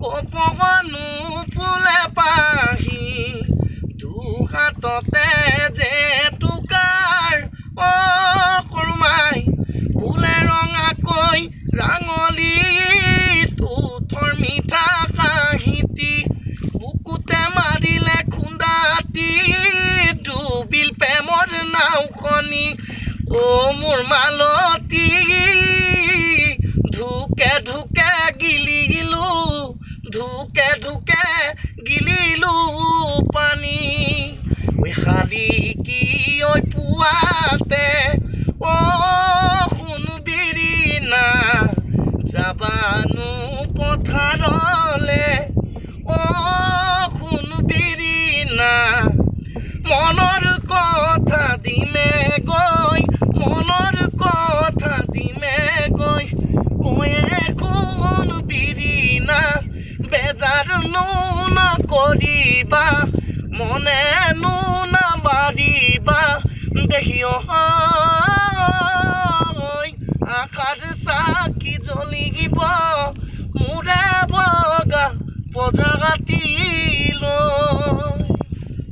কপনো ফুলে পাহি দুহাততে যে টুকাৰ সৰুমাই ফুলে ৰঙাকৈ ৰাঙলী তুঠৰ মিঠা কাহিতি বুকুতে মাৰিলে খুন্দাতি ডুবিল প্ৰেমৰ নাওখনি মোৰ মালতী ঢুকে ঢুকে গিলিলো ঢুকে ঢুকে গিলিলো পানী শালি কি পুৱাতে সোণবিৰি না যাবানো পথাৰলে সোণবিৰি না মনৰ কথা দিমে গৈ মনৰ কথা দিমে গৈ কয়ে সোণবিৰি না বেজাৰ নকৰিবা মনে নামাৰিবা দেখিও আশাৰ চাকি জ্বলিব মোৰে বগা প্ৰজাতি